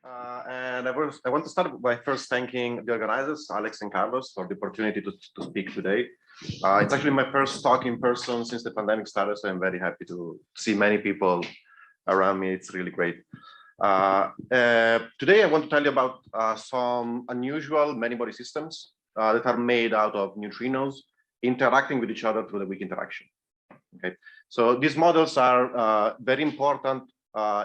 And I want to start by first thanking the organizers, Alex and Carlos, for the opportunity to speak today. It's actually my first talk in person since the pandemic started, so I'm very happy to see many people around me. It's really great. Today, I want to tell you about some unusual many-body systems that are made out of neutrinos interacting with each other through the weak interaction. Okay, so these models are very important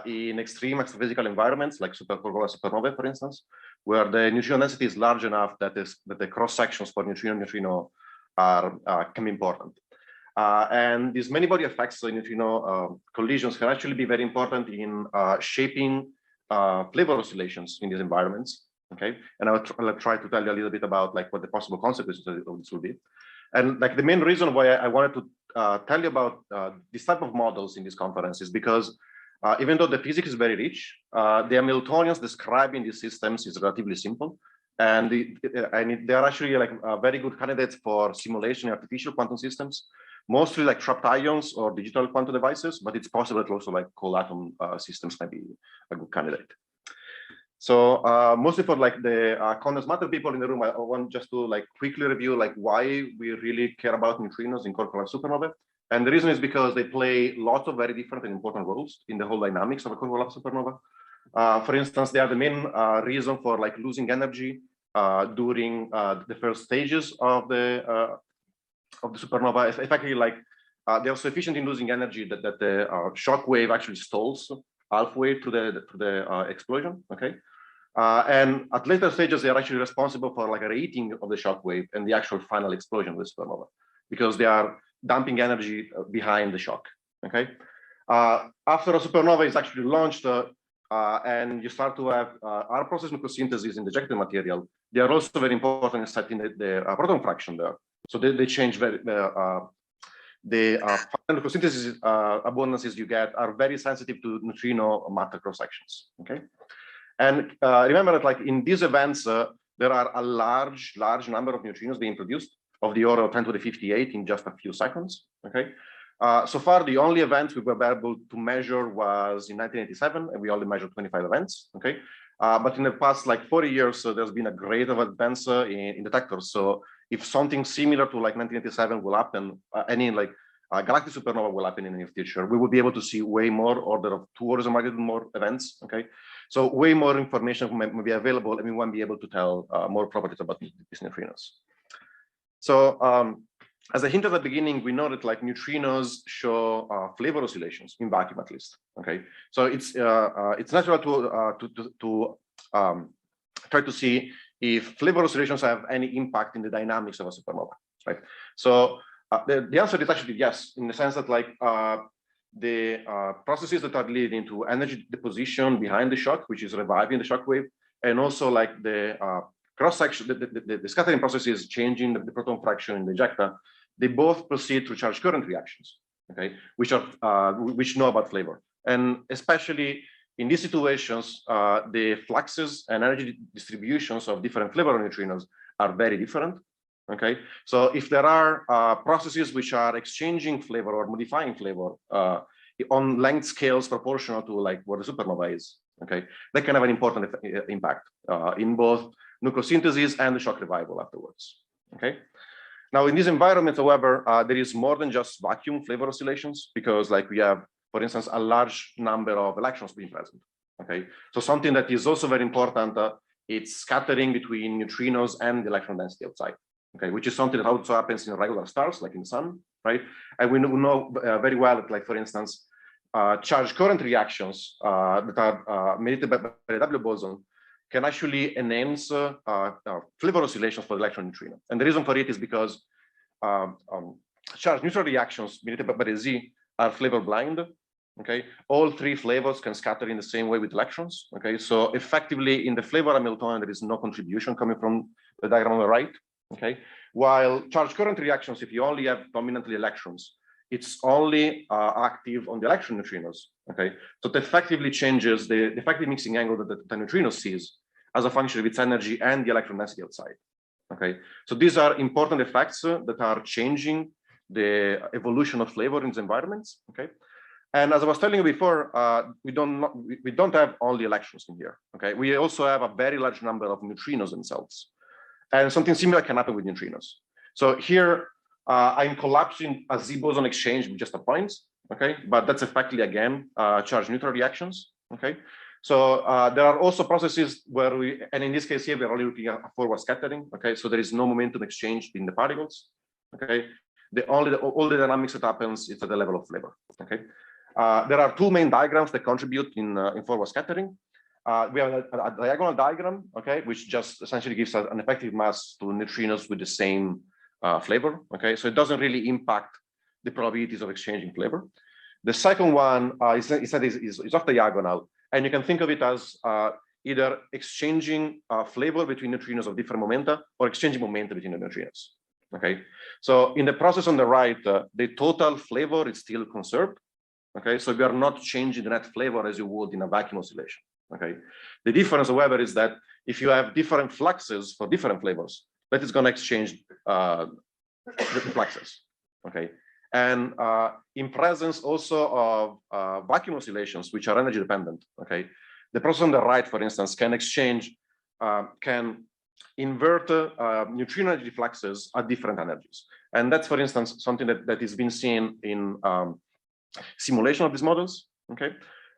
in extreme astrophysical environments like supernovae, for instance, where the neutrino density is large enough that the cross sections for neutrino can be important. And these many body effects, so neutrino collisions, can actually be very important in shaping flavor oscillations in these environments. Okay, and I'll try to tell you a little bit about like what the possible consequences of this will be. And like the main reason why I wanted to tell you about this type of models in this conference is because even though the physics is very rich, the Hamiltonians describing these systems is relatively simple, and they are actually like very good candidates for simulation in artificial quantum systems, mostly like trapped ions or digital quantum devices, but it's possible that also like cold atom systems might be a good candidate. So mostly for like the condensed matter people in the room, I want just to like quickly review like why we really care about neutrinos in core-collapse supernovae. And the reason is because they play lots of very different and important roles in the whole dynamics of a core-collapse supernova. For instance, they are the main reason for like losing energy during the first stages of the supernova. Effectively, like they are so efficient in losing energy that the shock wave actually stalls halfway through the explosion. Okay, and at later stages, they are actually responsible for like a rating of the shock wave and the actual final explosion of the supernova, because they are dumping energy behind the shock. Okay, after a supernova is actually launched and you start to have R process nucleosynthesis in the ejected material, they are also very important in setting the proton fraction there. So they change very the nucleosynthesis abundances you get are very sensitive to neutrino matter cross sections. Okay, and remember that like in these events there are a large number of neutrinos being produced, of the order of 10 to the 58 in just a few seconds. Okay, so far the only event we were able to measure was in 1987, and we only measured 25 events. Okay, but in the past like 40 years, there's been a great advance in detectors. So if something similar to like 1987 will happen, any like galactic supernova will happen in the near future, we will be able to see way more, order of 2 orders of magnitude more events. Okay, so way more information may be available, and we won't be able to tell more properties about these neutrinos. So as I hinted at the beginning, we know that like neutrinos show flavor oscillations in vacuum, at least. Okay, so it's natural to try to see if flavor oscillations have any impact in the dynamics of a supernova, right? So the answer is actually yes, in the sense that like the processes that are leading to energy deposition behind the shock, which is reviving the shock wave, and also like the cross-section, the scattering processes changing the proton fraction in the ejecta, they both proceed through charge current reactions, okay, which know about flavor. And especially in these situations, the fluxes and energy distributions of different flavor neutrinos are very different. Okay, so if there are processes which are exchanging flavor or modifying flavor on length scales proportional to like what the supernova is, okay, that can have an important impact in both nucleosynthesis and the shock revival afterwards. Okay, now in these environments, however, there is more than just vacuum flavor oscillations, because like we have, for instance, a large number of electrons being present. Okay, so something that is also very important, it's scattering between neutrinos and the electron density outside. Okay, which is something that also happens in regular stars, like in the sun, right? And we know very well that, like for instance, charge current reactions that are mediated by the W boson can actually enhance flavor oscillations for the electron neutrino. And the reason for it is because charge neutral reactions mediated by the Z are flavor blind. Okay, all 3 flavors can scatter in the same way with electrons. Okay, so effectively in the flavor Hamiltonian, there is no contribution coming from the diagram on the right. Okay, while charge current reactions, if you only have dominantly electrons, it's only active on the electron neutrinos. Okay, so it effectively changes the effective mixing angle that the neutrino sees as a function of its energy and the electron density outside. Okay, so these are important effects that are changing the evolution of flavor in these environments. Okay, And as I was telling you before, we don't have only electrons in here. Okay, we also have a very large number of neutrinos themselves, and something similar can happen with neutrinos. So here I'm collapsing a Z boson exchange with just a point. Okay, but that's effectively again charge neutral reactions. Okay, so there are also processes where we, and in this case here we're only looking at forward scattering. Okay, so there is no momentum exchange in the particles. Okay, all the dynamics that happens is at the level of flavor. Okay. There are two main diagrams that contribute in forward scattering. We have a diagonal diagram, okay, which just essentially gives us an effective mass to neutrinos with the same flavor, okay, so it doesn't really impact the probabilities of exchanging flavor. The second one is off diagonal, and you can think of it as either exchanging flavor between neutrinos of different momenta or exchanging momenta between the neutrinos, okay. So in the process on the right, the total flavor is still conserved. Okay, so we are not changing the net flavor as you would in a vacuum oscillation. Okay, the difference, however, is that if you have different fluxes for different flavors, that is going to exchange the fluxes. Okay, and in presence also of vacuum oscillations, which are energy dependent. Okay, the process on the right, for instance, can exchange, can invert neutrino energy fluxes at different energies, and that's, for instance, something that is been seen in simulation of these models. Okay,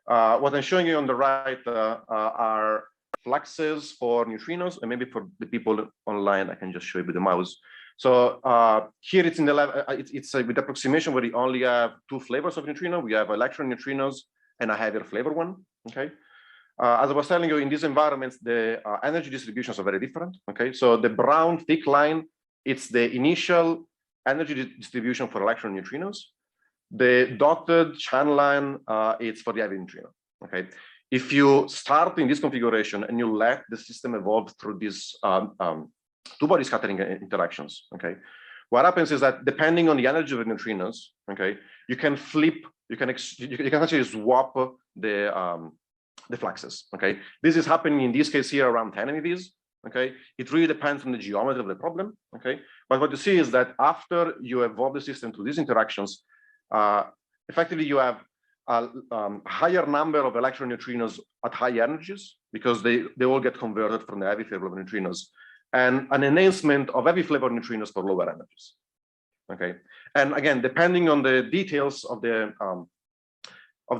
what I'm showing you on the right are fluxes for neutrinos, and maybe for the people online, I can just show you with the mouse. So here it's in the level, it's with approximation where we only have two flavors of neutrino. We have electron neutrinos and a heavier flavor one. Okay, as I was telling you, in these environments, the energy distributions are very different. Okay, so the brown thick line, it's the initial energy distribution for electron neutrinos. The dotted channel line, it's for the heavy neutrino. Okay, if you start in this configuration and you let the system evolve through these two-body scattering interactions, okay, what happens is that depending on the energy of the neutrinos, okay, you can flip, you can actually swap the fluxes. Okay, this is happening in this case here around 10 MeVs. Okay, it really depends on the geometry of the problem. Okay, but what you see is that after you evolve the system to these interactions, effectively you have a higher number of electron neutrinos at high energies because they all get converted from the heavy flavor neutrinos, and an enhancement of heavy flavor neutrinos for lower energies. Okay, and again, depending on the details of the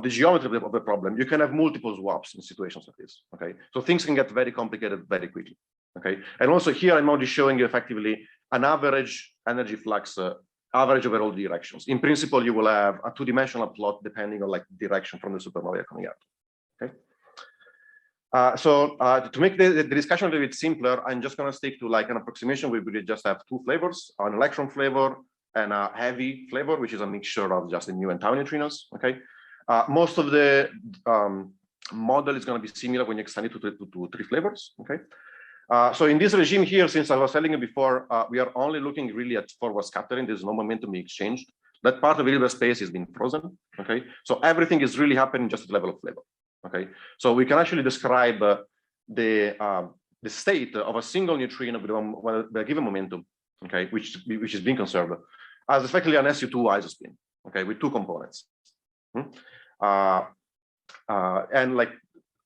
geometry of the problem, you can have multiple swaps in situations like this. Okay, so things can get very complicated very quickly. Okay, and also here I'm only showing you effectively an average energy flux, average over all directions. In principle, you will have a two-dimensional plot depending on like direction from the supernova coming out. Okay. So to make the discussion a little bit simpler, I'm just going to stick to like an approximation where we just have two flavors, an electron flavor and a heavy flavor, which is a mixture of just the nu and tau neutrinos. Okay. Most of the model is going to be similar when you extend it to three flavors. Okay. So in this regime here, since I was telling you before, we are only looking really at forward scattering. There's no momentum being exchanged. That part of the Hilbert space is being frozen. Okay, so everything is really happening just at the level of flavor. Okay, so we can actually describe the state of a single neutrino with a given momentum. Okay, which is being conserved as effectively an SU2 isospin. Okay, with two components. And like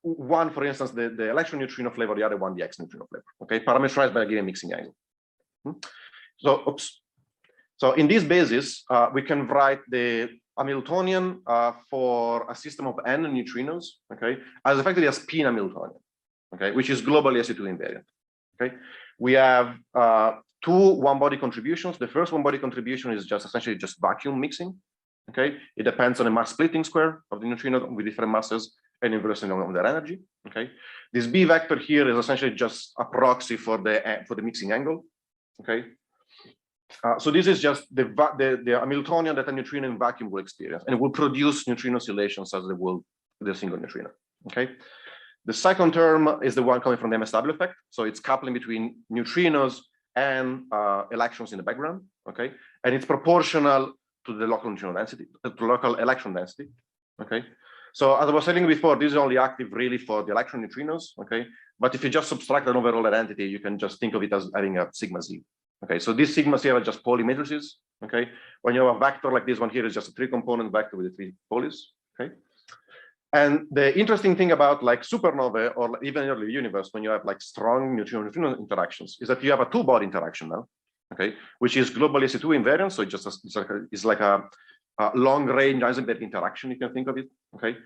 one, for instance, the electron neutrino flavor, the other one, the X neutrino flavor. Okay, parameterized by a given mixing angle. So in this basis, we can write the Hamiltonian for a system of n neutrinos, okay, as effectively a spin Hamiltonian, okay, which is globally SU2 invariant. Okay, we have two one-body contributions. The first one-body contribution is just essentially just vacuum mixing. Okay, it depends on the mass splitting square of the neutrino with different masses and inversely on their energy. Okay, this B vector here is essentially just a proxy for the mixing angle. Okay, so this is just the Hamiltonian that a neutrino in vacuum will experience, and will produce neutrino oscillations as they will with a single neutrino. Okay, the second term is the one coming from the MSW effect, so it's coupling between neutrinos and electrons in the background. Okay, and it's proportional to the local neutrino density, to local electron density. Okay, so as I was saying before, this is only active really for the electron neutrinos. Okay, but if you just subtract an overall identity, you can just think of it as having a sigma z. Okay, so these sigmas here are just Pauli matrices. Okay, when you have a vector like this one here is just a 3-component vector with the 3 Paulis. Okay, and the interesting thing about like supernovae or even early universe, when you have like strong neutrino-neutrino interactions, is that you have a 2-body interaction now. Okay, which is globally SE2 invariant, so it's like a long-range Heisenberg interaction. You can think of it. Okay,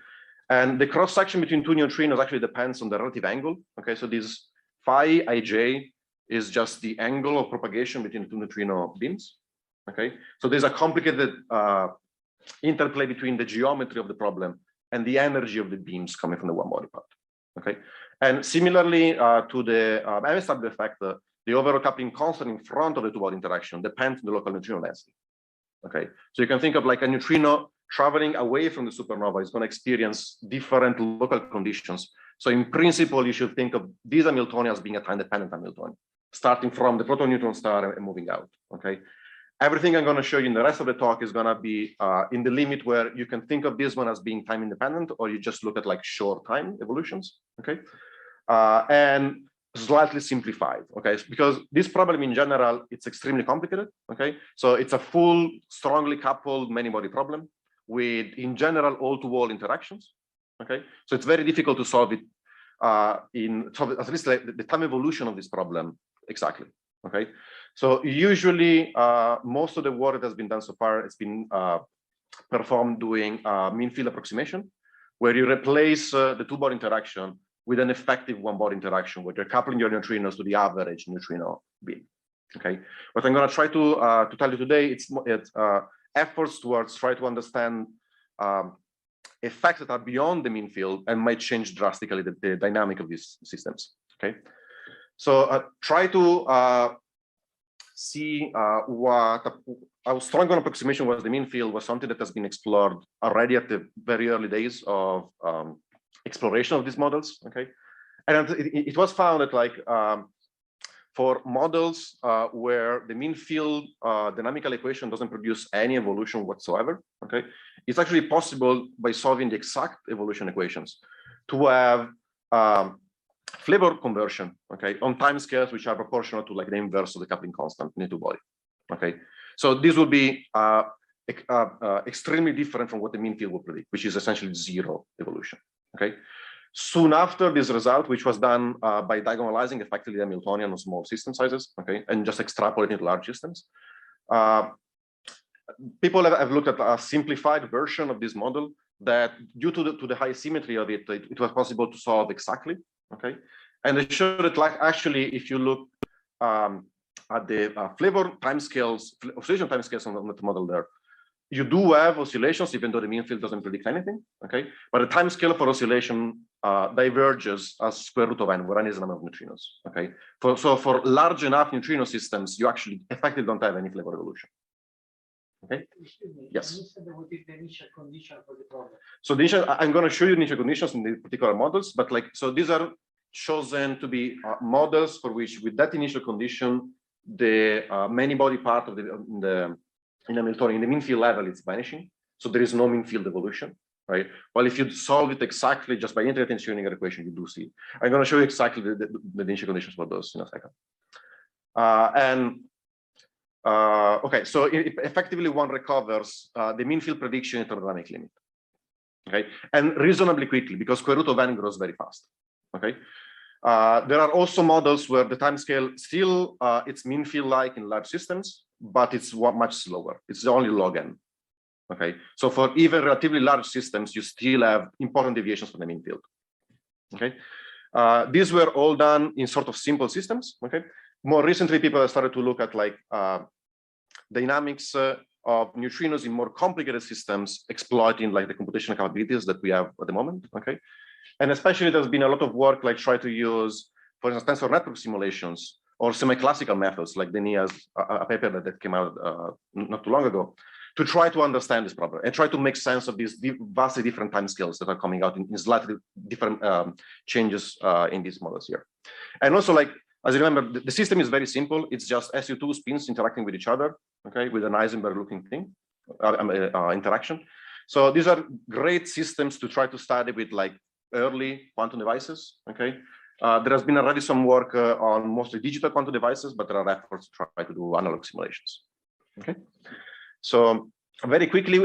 and the cross section between 2 neutrinos actually depends on the relative angle. Okay, so this phi ij is just the angle of propagation between 2 neutrino beams. Okay, so there's a complicated interplay between the geometry of the problem and the energy of the beams coming from the 1-body part. Okay, and similarly to the MSW effect, the overall coupling constant in front of the 2-body interaction depends on the local neutrino density. Okay, so you can think of like a neutrino traveling away from the supernova is going to experience different local conditions. So in principle, you should think of these Hamiltonians as being a time-dependent Hamiltonian, starting from the proto-neutron star and moving out. Okay, everything I'm going to show you in the rest of the talk is going to be in the limit where you can think of this one as being time independent, or you just look at like short time evolutions. Okay, and slightly simplified. Okay, because this problem in general, it's extremely complicated. Okay, so it's a full, strongly coupled many-body problem with, in general, all-to-all interactions. Okay, so it's very difficult to solve it at least like the time evolution of this problem exactly. Okay, so usually most of the work that has been done so far has been performed doing mean field approximation, where you replace the 2-body interaction with an effective 1-body interaction, where you're coupling your neutrinos to the average neutrino beam. Okay, what I'm going to try to tell you today, it's efforts towards try to understand effects that are beyond the mean field and might change drastically the dynamic of these systems. Okay, so try to see how strong an approximation was the mean field was something that has been explored already at the very early days of exploration of these models. Okay, and it was found that like for models where the mean field dynamical equation doesn't produce any evolution whatsoever, okay, it's actually possible by solving the exact evolution equations to have flavor conversion, okay, on time scales which are proportional to like the inverse of the coupling constant in the 2-body. Okay, so this will be extremely different from what the mean field will predict, which is essentially 0 evolution. Okay, soon after this result, which was done by diagonalizing effectively the Hamiltonian on small system sizes, okay, and just extrapolating to large systems, people have looked at a simplified version of this model that, due to the high symmetry of it, it was possible to solve exactly. Okay, and they showed that like actually, if you look at the flavor timescales, oscillation timescales on the model there, you do have oscillations, even though the mean field doesn't predict anything. Okay, but the time scale for oscillation diverges as square root of n, where n is the number of neutrinos. Okay, so for large enough neutrino systems, you actually effectively don't have any flavor evolution. Okay. Yes. What is the initial condition for the problem? So the initial, I'm going to show you the initial conditions in the particular models, but like, so these are chosen to be models for which, with that initial condition, the many-body part of in the Hamiltonian, in the mean field level, it's vanishing. So there is no mean field evolution, right? Well, if you solve it exactly just by integrating Schrödinger equation, you do see it. I'm going to show you exactly the initial conditions for those in a second. Okay, so effectively one recovers the mean field prediction into the dynamic limit. Okay, and reasonably quickly because square root of n grows very fast. Okay, there are also models where the time scale still it's mean field like in large systems, but it's much slower. It's only log n. Okay, so for even relatively large systems, you still have important deviations from the mean field. Okay, these were all done in sort of simple systems. Okay, more recently, people have started to look at like dynamics of neutrinos in more complicated systems, exploiting like the computational capabilities that we have at the moment. Okay, and especially there's been a lot of work like try to use, for instance, tensor network simulations or semi-classical methods, like Denia's a paper that came out not too long ago, to try to understand this problem and try to make sense of these vastly different timescales that are coming out in slightly different changes in these models here. And also, like, as you remember, the system is very simple. It's just SU2 spins interacting with each other, okay, with an Heisenberg-looking thing, interaction. So these are great systems to try to study with like early quantum devices, okay? There has been already some work on mostly digital quantum devices, but there are efforts to try to do analog simulations. Okay, so very quickly,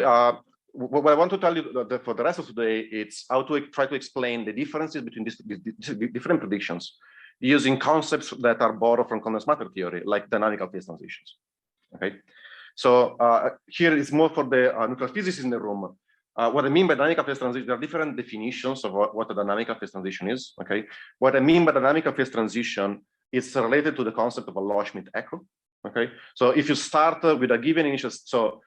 what I want to tell you for the rest of today, it's how to try to explain the differences between these different predictions using concepts that are borrowed from condensed matter theory, like dynamical phase transitions. Okay, so here is more for the nuclear physicists in the room. What I mean by dynamical phase transition, there are different definitions of what a dynamical phase transition is. Okay, what I mean by dynamical phase transition is related to the concept of a Low-Schmidt echo. Okay, so if you start with a given initial, so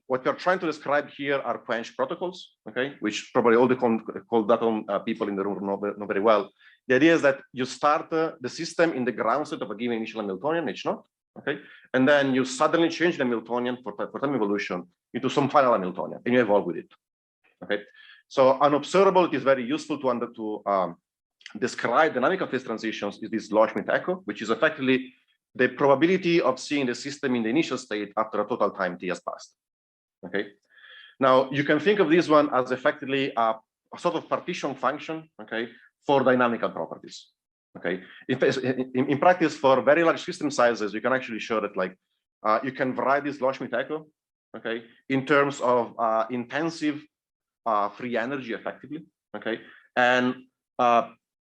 what we're trying to describe here are quench protocols. Okay, which probably all the cold datum people in the room know very well. The idea is that you start the system in the ground state of a given initial Hamiltonian H0. Okay, and then you suddenly change the Hamiltonian for time evolution into some final Hamiltonian, and you evolve with it. Okay, so unobservable, it is very useful to describe dynamical phase transitions is this Low-Schmidt echo, which is effectively the probability of seeing the system in the initial state after a total time t has passed. Okay, now you can think of this one as effectively a sort of partition function. Okay, for dynamical properties. Okay, in practice, for very large system sizes, you can actually show that like you can write this Low-Schmidt echo, okay, in terms of intensive free energy effectively, okay, and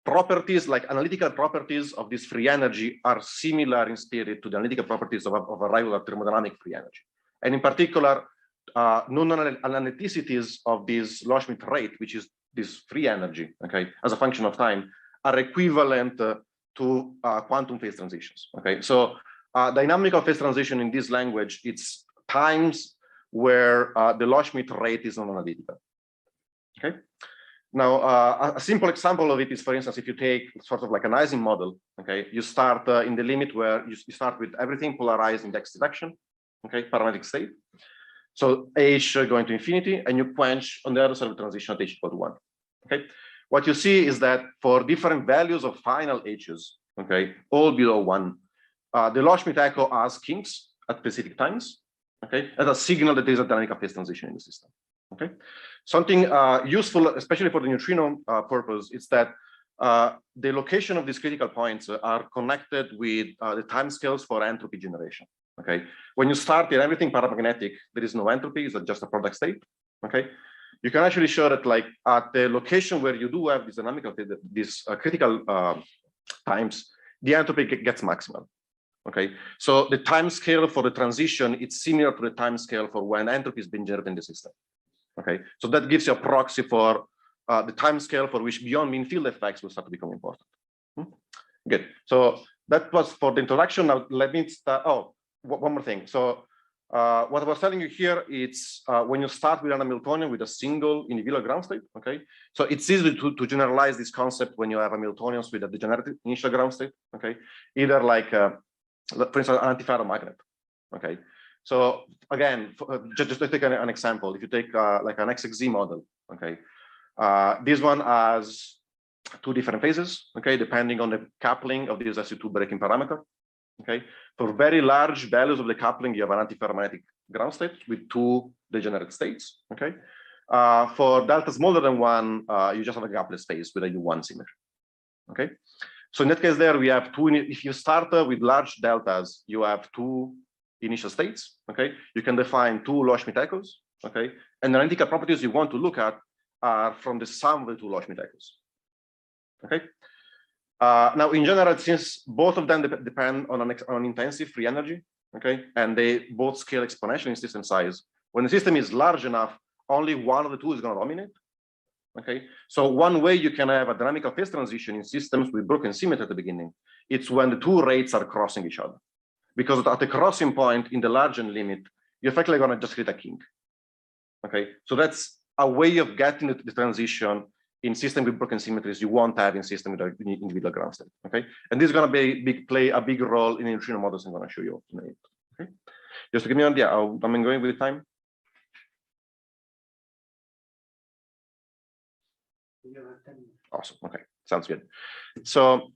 properties like analytical properties of this free energy are similar in spirit to the analytical properties of a regular thermodynamic free energy, and in particular, non-analyticities of this Low-Schmidt rate, which is this free energy, okay, as a function of time, are equivalent to quantum phase transitions. Okay, so dynamical phase transition in this language, it's times where the Low-Schmidt rate is non-analytical. Okay, now a simple example of it is, for instance, if you take sort of like an Ising model. Okay, you start in the limit where you start with everything polarized in the x direction. Okay, parametric state. So h going to infinity, and you quench on the other side of the transition at h equal to 1. Okay. What you see is that for different values of final h's, okay, all below 1, the Low-Schmidt echo has kinks at specific times, okay, as a signal that there is a dynamical phase transition in the system. Okay, something useful, especially for the neutrino purpose, is that the location of these critical points are connected with the timescales for entropy generation. Okay, when you start in everything paramagnetic, there is no entropy; it's just a product state. Okay. You can actually show that, like at the location where you do have this dynamical, these critical times, the entropy gets maximal. Okay, so the time scale for the transition is similar to the time scale for when entropy has been generated in the system. Okay, so that gives you a proxy for the time scale for which beyond mean field effects will start to become important. Good. So that was for the introduction. Now let me start. Oh, one more thing. So. What I was telling you here, it's when you start with an Hamiltonian with a single individual ground state, okay? So it's easy to generalize this concept when you have Hamiltonians with a degenerate initial ground state, okay? Either like, for instance, an antiferromagnet, okay? So again, just to take an example, if you take like an XXZ model, okay? This one has 2 different phases, okay? Depending on the coupling of this SU2 breaking parameter. Okay, for very large values of the coupling, you have an antiferromagnetic ground state with 2 degenerate states. Okay, for delta smaller than 1, you just have a gapless phase with a U1 symmetry. Okay, so in that case, there we have 2. If you start with large deltas, you have 2 initial states. Okay, you can define 2 Low-Schmidt echoes. Okay, and the analytical properties you want to look at are from the sum of the 2 Low-Schmidt echoes. Okay. Now, in general, since both of them depend on intensive free energy, okay, and they both scale exponentially in system size, when the system is large enough, only one of the 2 is going to dominate. Okay, so one way you can have a dynamical phase transition in systems with broken symmetry at the beginning, it's when the 2 rates are crossing each other, because at the crossing point in the large end limit, you're effectively going to just create a kink. Okay, so that's a way of getting the transition in system with broken symmetries you won't have in system with an individual ground state. Okay, and this is going to play a big role in the neutrino models I'm going to show you in a minute. Okay, just to give me an idea, I'm going with time. Awesome. Okay, sounds good. So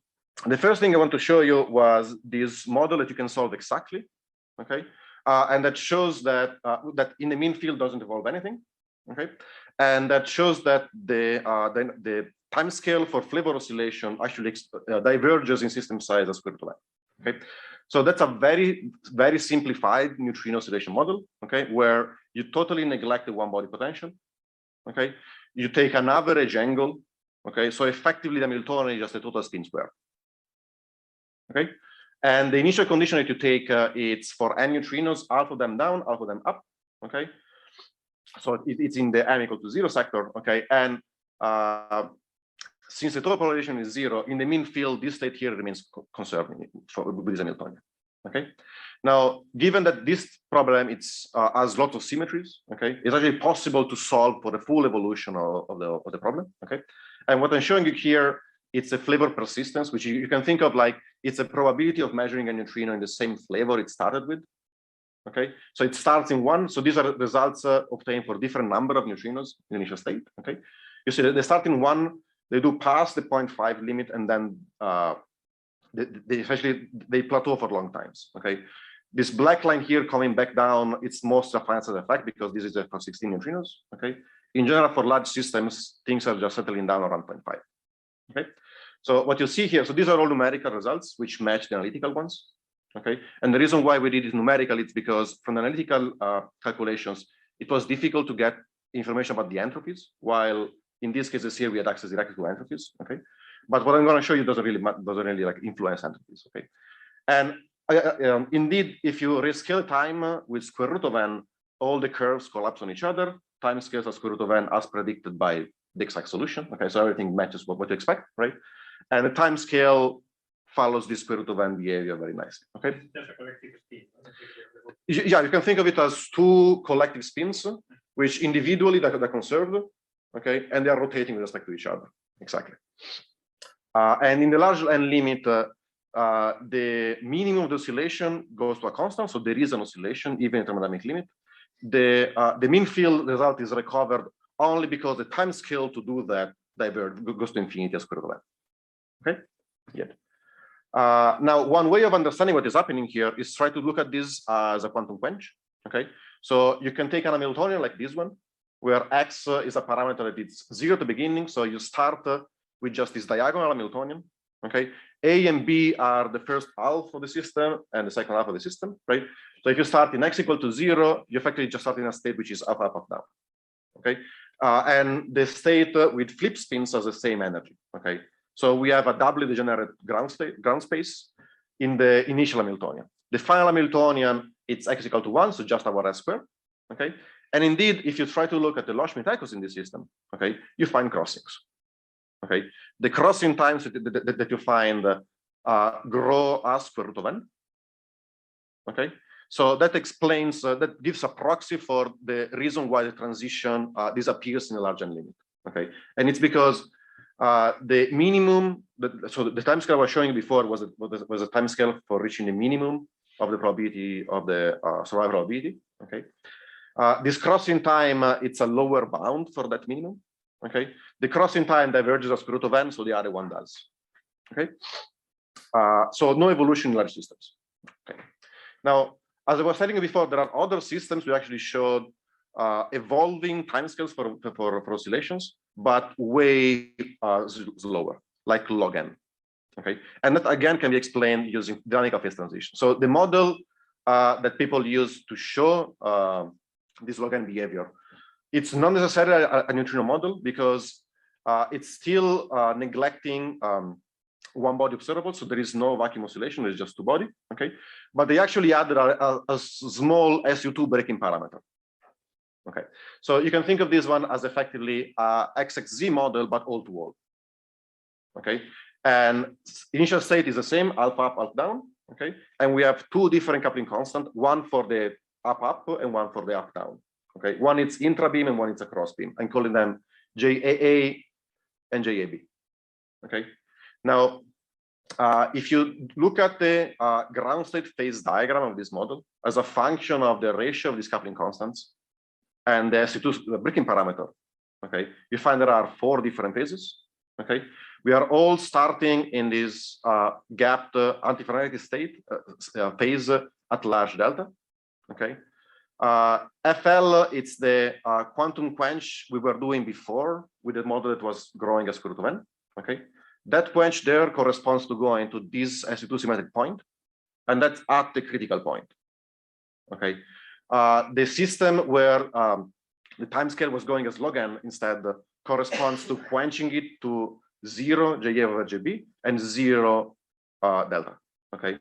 the first thing I want to show you was this model that you can solve exactly. Okay, and that shows that that in the mean field doesn't evolve anything. Okay, and that shows that the time scale for flavor oscillation actually diverges in system size as square root of n. Okay, so that's a very, very simplified neutrino oscillation model. Okay, where you totally neglect the one body potential. Okay, you take an average angle. Okay, so effectively the Hamiltonian is just a total spin square. Okay, and the initial condition that you take it's for n neutrinos, half of them down, half of them up. Okay, so it's in the n equal to 0 sector. Okay, and since the total polarization is 0, in the mean field, this state here remains conserved with this Hamiltonian. Okay. Now, given that this problem has lots of symmetries, okay, it's actually possible to solve for the full evolution of the problem. Okay. And what I'm showing you here, it's a flavor persistence, which you can think of like it's a probability of measuring a neutrino in the same flavor it started with. Okay, so it starts in 1. So these are results obtained for different number of neutrinos in the initial state. Okay, you see that they start in 1, they do pass the 0.5 limit, and then they plateau for long times. Okay, this black line here coming back down, it's most a Feinstein effect because this is for 16 neutrinos. Okay, in general for large systems, things are just settling down around 0.5. Okay, so what you see here, so these are all numerical results which match the analytical ones. Okay, and the reason why we did it numerical is because from the analytical calculations, it was difficult to get information about the entropies, while in these cases here we had access directly to entropies. Okay, but what I'm going to show you doesn't really like influence entropies. Okay, and indeed, if you rescale time with square root of n, all the curves collapse on each other. Time scales of square root of n as predicted by the exact solution. Okay, so everything matches what you expect, right? And the time scale follows this square root of n behavior very nicely. Okay. There's a collective spin. Yeah, you can think of it as two collective spins, which individually they're conserved. Okay, and they are rotating with respect to each other. Exactly. And in the large n limit, the minimum of the oscillation goes to a constant, so there is an oscillation even in thermodynamic limit. The mean field result is recovered only because the time scale to do that goes to infinity as square root of n. Okay. Yeah. Now, one way of understanding what is happening here is try to look at this as a quantum quench. Okay, so you can take an Hamiltonian like this one, where x is a parameter that is 0 at the beginning. So you start with just this diagonal Hamiltonian. Okay, A and B are the first half of the system and the second half of the system, right? So if you start in x equal to 0, you effectively just start in a state which is up, up, up, down. Okay, and the state with flip spins has the same energy. Okay. So we have a doubly degenerate ground space in the initial Hamiltonian. The final Hamiltonian, it's x equal to 1, so just our s squared. Okay, and indeed, if you try to look at the Loschmidt-Eichel's in this system, okay, you find crossings. Okay, the crossing times that you find grow as square root of n. Okay, so that explains that gives a proxy for the reason why the transition disappears in the large n limit. Okay, and it's because the minimum, so the time scale I was showing you before was a time scale for reaching the minimum of the probability of the survival probability. Okay, this crossing time, it's a lower bound for that minimum. Okay, the crossing time diverges as square root of n, so the other one does. Okay, so no evolution in large systems. Okay, now as I was telling you before, there are other systems we actually showed evolving timescales for oscillations, but way slower, like log n. Okay, and that again can be explained using dynamical phase transition. So the model that people use to show this log n behavior, it's not necessarily a neutrino model because it's still neglecting one body observable, so there is no vacuum oscillation, there's just two body. Okay, but they actually added a small SU2 breaking parameter. Okay, so you can think of this one as effectively a XXZ model, but all to all. Okay, and initial state is the same, alpha up, alpha down. Okay, and we have two different coupling constant, one for the up up and one for the up down. Okay, one is intra beam and one is a cross beam. I'm calling them JAA and JAB. Okay, now if you look at the ground state phase diagram of this model as a function of the ratio of these coupling constants and the SU2 breaking parameter, okay, you find there are 4 different phases. Okay, we are all starting in this gapped antiferromagnetic state phase at large delta. Okay, FL, it's the quantum quench we were doing before with the model that was growing as square root of n. Okay, that quench there corresponds to going to this SU2 symmetric point, and that's at the critical point. Okay, the system where the time scale was going as log n instead corresponds to quenching it to 0 JA over JB and 0 delta. Okay.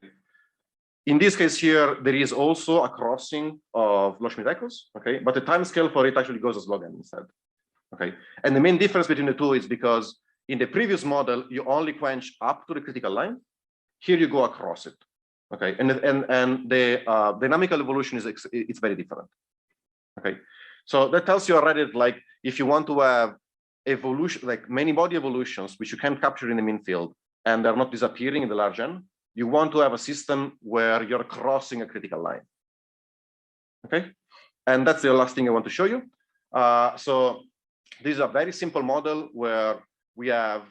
In this case here, there is also a crossing of Loschmidt echoes, okay, but the time scale for it actually goes as log n instead, okay. And the main difference between the two is because in the previous model you only quench up to the critical line. Here you go across it, okay. And the dynamical evolution is it's very different, okay. So that tells you already that, like, if you want to have evolution, like many body evolutions, which you can capture in the mean field and they're not disappearing in the large n, you want to have a system where you're crossing a critical line. Okay, and that's the last thing I want to show you. So this is a very simple model where we have,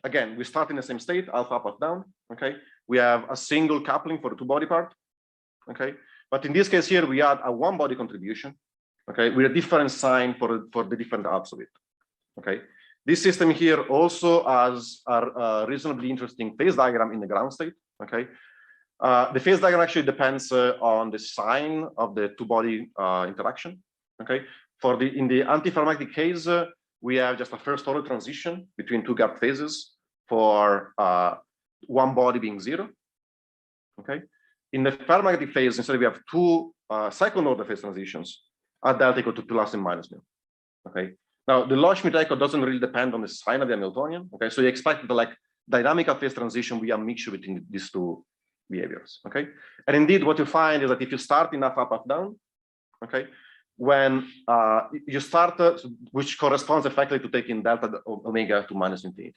again, we start in the same state, alpha up, alpha down. Okay, we have a single coupling for the two body part. Okay, but in this case here, we add a one body contribution. Okay, with a different sign for the different halves of it. Okay. This system here also has a reasonably interesting phase diagram in the ground state. Okay, the phase diagram actually depends on the sign of the two-body interaction. Okay, in the antiferromagnetic case, we have just a first-order transition between two gap phases for one body being 0. Okay, in the ferromagnetic phase, instead we have two second-order phase transitions at delta equal to plus and minus mu. Okay. Now, the Loschmidt echo doesn't really depend on the sign of the Hamiltonian. Okay, so you expect the like dynamical phase transition be a mixture between these two behaviors. Okay, and indeed, what you find is that if you start in up, up, down, okay, when you start, which corresponds effectively to taking delta omega to minus infinity.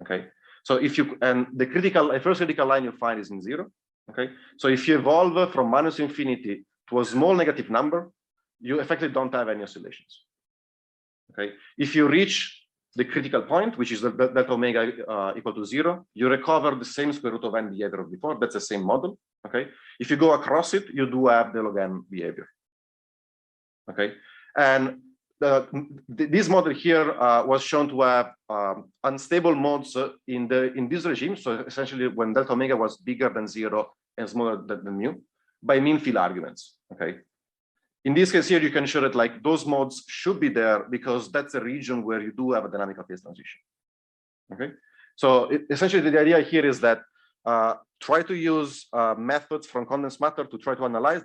Okay, so if you the first critical line you find is in 0. Okay, so if you evolve from minus infinity to a small negative number, you effectively don't have any oscillations. Okay, if you reach the critical point, which is the delta omega equal to 0, you recover the same square root of n behavior of before. That's the same model. Okay, if you go across it, you do have the log n behavior. Okay, and this model here was shown to have unstable modes in this regime. So essentially, when delta omega was bigger than 0 and smaller than mu, by mean field arguments. Okay. In this case here, you can show that like those modes should be there because that's a region where you do have a dynamical phase transition. Okay, so essentially the idea here is that try to use methods from condensed matter to try to analyze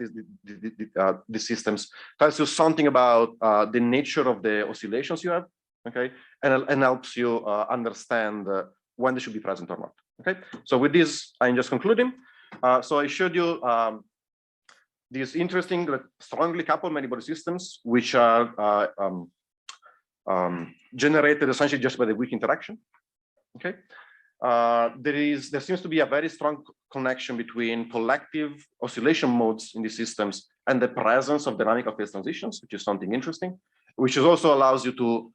these systems. Tells you something about the nature of the oscillations you have. Okay, and helps you understand when they should be present or not. Okay, so with this, I'm just concluding. So I showed you these interesting, strongly coupled many-body systems, which are generated essentially just by the weak interaction. Okay, there seems to be a very strong connection between collective oscillation modes in these systems and the presence of dynamical phase transitions, which is something interesting, which also allows you to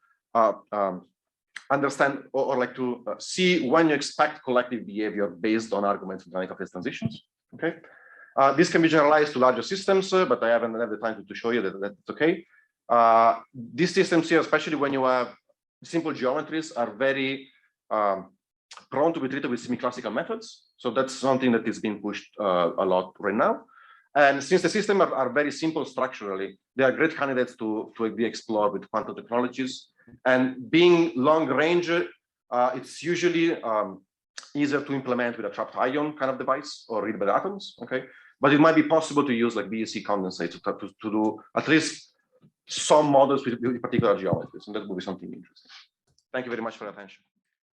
understand or like to see when you expect collective behavior based on arguments of dynamical phase transitions. Okay. This can be generalized to larger systems, but I haven't had the time to show you that that's okay. These systems here, especially when you have simple geometries, are very prone to be treated with semi-classical methods. So that's something that is being pushed a lot right now. And since the systems are very simple structurally, they are great candidates to be explored with quantum technologies. And being long range, it's usually easier to implement with a trapped ion kind of device or read by the atoms. Okay. But it might be possible to use like BEC condensates to do at least some models with particular geometries, and that will be something interesting. Thank you very much for your attention.